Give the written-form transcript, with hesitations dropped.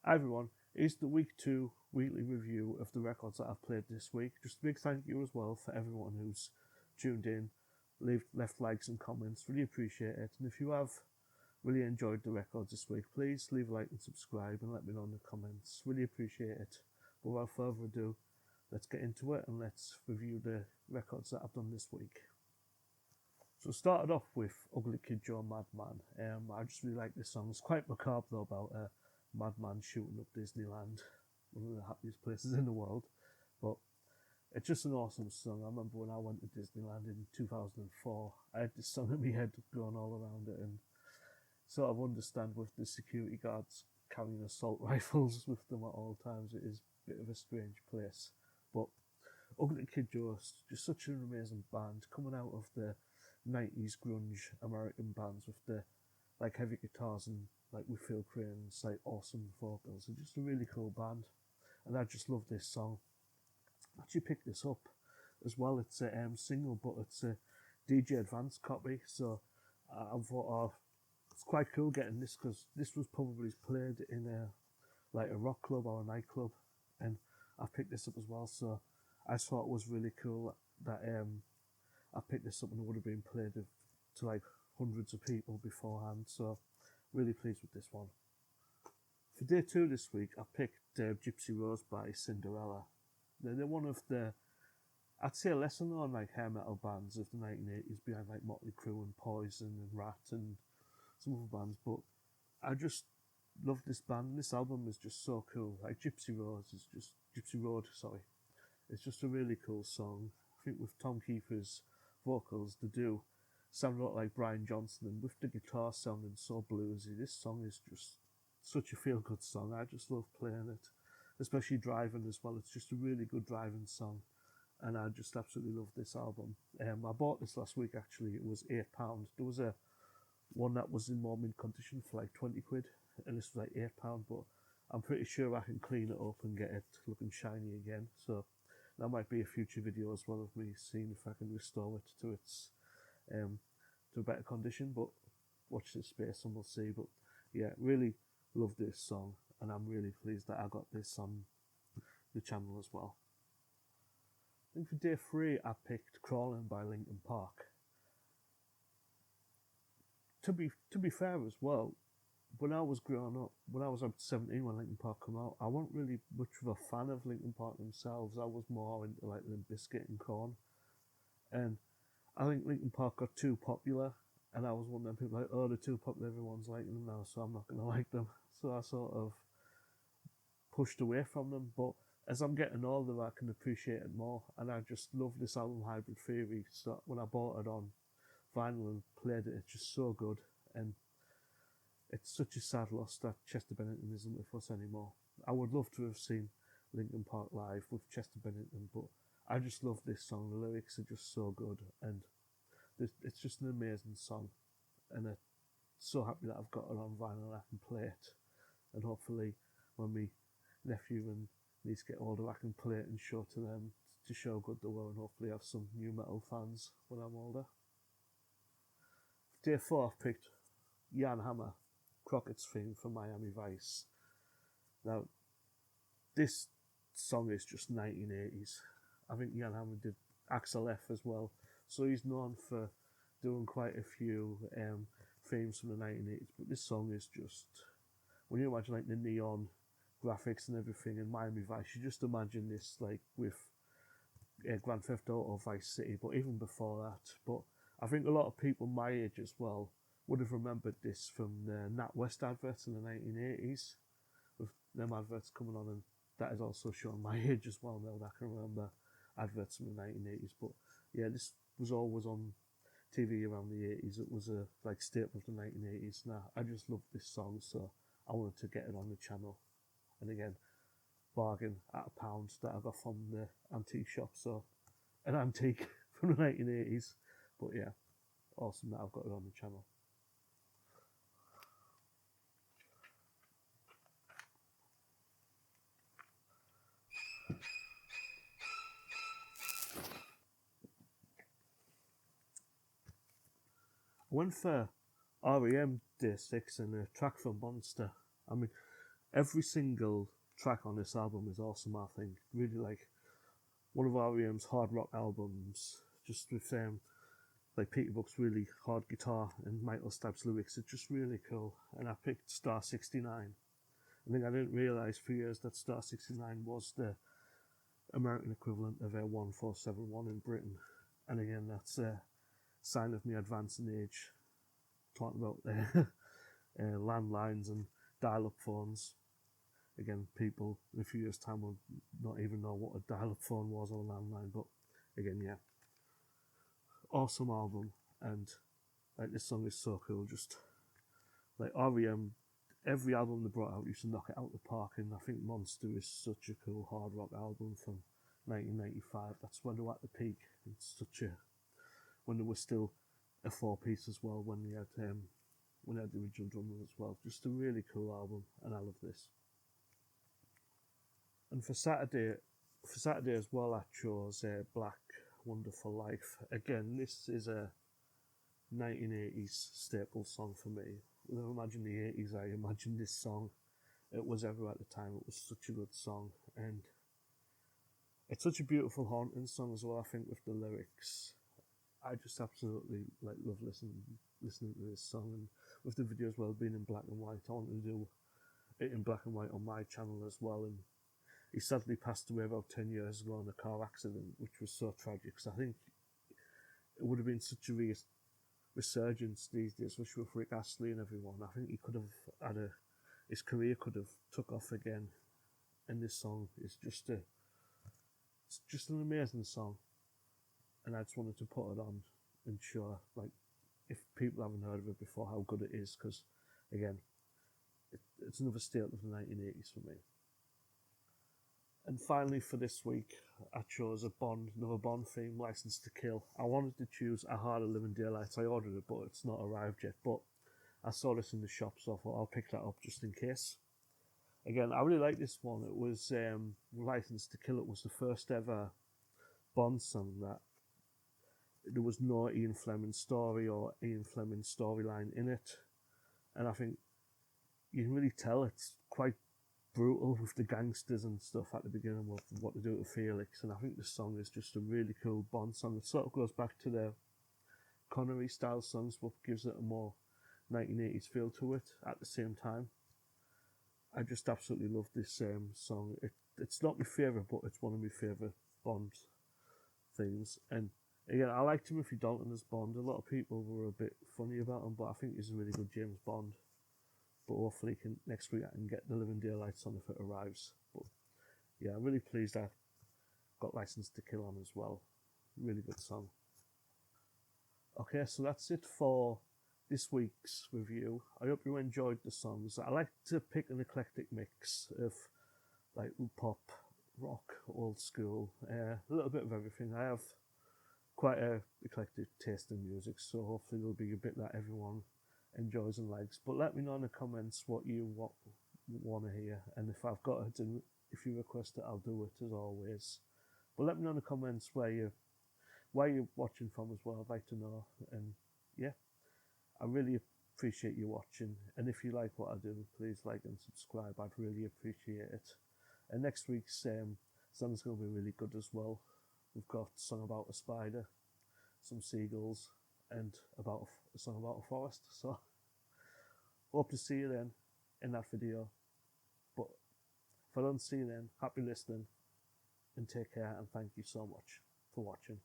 Hi everyone, it's the week 2 weekly review of the records that I've played this week. Just a big thank you as well for everyone who's tuned in, left likes and comments, really appreciate it. And if you have really enjoyed the records this week, please leave a like and subscribe and let me know in the comments, really appreciate it. But without further ado, let's get into it and let's review the records that I've done this week. So started off with Ugly Kid Joe Madman. I just really like this song. It's quite macabre though, about a madman shooting up Disneyland, one of the happiest places in the world. But it's just an awesome song. I remember when I went to Disneyland in 2004, I had this song in my head going all around it, and sort of understand with the security guards carrying assault rifles with them at all times. It is a bit of a strange place. But Ugly Kid Joe is just such an amazing band, coming out of the 90s grunge American bands with the like heavy guitars and like with Phil Crane's like awesome vocals. They're just a really cool band, and I just love this song. I actually picked this up as well. It's a single, but it's a DJ Advance copy, so I thought, oh, it's quite cool getting this because this was probably played in a rock club or a nightclub, and I picked this up as well. So I just thought it was really cool that I picked this up and it would have been played to like hundreds of people beforehand. So really pleased with this one. For day 2 this week, I picked Gypsy Rose by Cinderella. They're one of the, I'd say, lesser known like hair metal bands of the 1980s, behind like Motley Crue and Poison and Rat and some other bands. But I just love this band. This album is just so cool. Like Gypsy Road, sorry. It's just a really cool song. I think with Tom Kiefer's vocals, the do sound a lot like Brian Johnson, and with the guitar sounding so bluesy, this song is just such a feel-good song. I just love playing it, especially driving as well. It's just a really good driving song, and I just absolutely love this album. I bought this last week actually. It was £8. There was a one that was in more mint condition for like 20 quid, and this was like £8. But I'm pretty sure I can clean it up and get it looking shiny again. So that might be a future video as well of me seeing if I can restore it to its to a better condition. But watch this space and we'll see. But yeah, really love this song, and I'm really pleased that I got this on the channel as well. I think for day 3 I picked Crawling by Linkin Park. To be fair as well, when I was growing up, when I was up 17 when Linkin Park came out, I wasn't really much of a fan of Linkin Park themselves. I was more into like Limp Bizkit and Korn, and I think Linkin Park got too popular, and I was one of them people like, oh, they're too popular, everyone's liking them now, so I'm not going to like them. So I sort of pushed away from them, but as I'm getting older, I can appreciate it more, and I just love this album, Hybrid Theory. So when I bought it on vinyl and played it, it's just so good, and it's such a sad loss that Chester Bennington isn't with us anymore. I would love to have seen Linkin Park live with Chester Bennington, but I just love this song. The lyrics are just so good, and it's just an amazing song, and I'm so happy that I've got it on vinyl and I can play it, and hopefully when my nephew and niece get older I can play it and show to them to show how good they were, and hopefully have some new metal fans when I'm older. Day 4 I've picked Jan Hammer, Crockett's theme from Miami Vice. Now, this song is just 1980s. I think Jan Hammer did Axel F as well, so he's known for doing quite a few themes from the 1980s. But this song is just, when you imagine like the neon graphics and everything in Miami Vice, you just imagine this like with Grand Theft Auto Vice City, but even before that. But I think a lot of people my age as well would have remembered this from the NatWest adverts in the 1980s, with them adverts coming on, and that is also showing my age as well now that I can remember adverts from the 1980s. But yeah, this was always on TV around the 80s. It was a like staple of the 1980s. Now I just love this song, so I wanted to get it on the channel. And again, bargain at £1 that I got from the antique shop, so an antique from the 1980s. But yeah, awesome that I've got it on the channel. I went for REM Day 6 and a track from Monster. I mean, every single track on this album is awesome. I think really like one of R.E.M's hard rock albums, just with like Peter Buck's really hard guitar and Michael Stipe's lyrics. It's just really cool. And I picked Star 69. I think I didn't realise for years that Star 69 was the American equivalent of a 1471 in Britain. And again, that's a sign of me advancing age, talking about landlines and dial-up phones. Again, people in a few years' time will not even know what a dial-up phone was or a landline, but again, yeah. Awesome album, and like this song is so cool. Just like R.E.M., every album they brought out used to knock it out the park, and I think Monster is such a cool hard rock album from 1995. That's when they were at the peak. It's when they were still a 4-piece as well, when they had the original drummer as well. Just a really cool album, and I love this. And for Saturday as well, I chose Black Wonderful Life. Again, this is a 1980s staple song for me. When I imagine the 80s, I imagine this song. It was everywhere at the time. It was such a good song, and it's such a beautiful, haunting song as well. I think with the lyrics, I just absolutely love listening to this song, and with the video as well being in black and white. I want to do it in black and white on my channel as well. And he sadly passed away about 10 years ago in a car accident, which was so tragic, because I think it would have been such a resurgence these days, especially with Rick Astley and everyone. I think he could have had his career could have took off again, and this song is just an amazing song, and I just wanted to put it on and show, like, if people haven't heard of it before, how good it is, because again, it's another staple of the 1980s for me. And finally for this week, I chose another Bond theme, License to Kill. I wanted to choose A Harder Living Daylights. I ordered it, but it's not arrived yet. But I saw this in the shop, so I thought I'll pick that up just in case. Again, I really like this one. It was License to Kill. It was the first ever Bond song that there was no Ian Fleming story or Ian Fleming storyline in it. And I think you can really tell it's quite brutal with the gangsters and stuff at the beginning of what they do to Felix, and I think this song is just a really cool Bond song. It sort of goes back to the Connery style songs, but gives it a more 1980s feel to it at the same time. I just absolutely love this song. It's not my favourite, but it's one of my favourite Bond themes. And again, I like Timothy Dalton as Bond. A lot of people were a bit funny about him, but I think he's a really good James Bond. But hopefully next week I can get the Living Daylights on if it arrives. But yeah, I'm really pleased I got License to Kill on as well. Really good song. Okay, so that's it for this week's review. I hope you enjoyed the songs. I like to pick an eclectic mix of like pop, rock, old school, a little bit of everything. I have quite a eclectic taste in music, so hopefully there'll be a bit that everyone enjoys and likes. But let me know in the comments what you want to hear, and if I've got it and if you request it, I'll do it as always. But let me know in the comments where you're watching from as well. I'd like to know. And yeah, I really appreciate you watching, and if you like what I do, please like and subscribe. I'd really appreciate it. And next week's song's going to be really good as well. We've got a song about a spider, some seagulls, and about a song about a forest. So hope to see you then in that video. But if I don't see you then, happy listening and take care, and thank you so much for watching.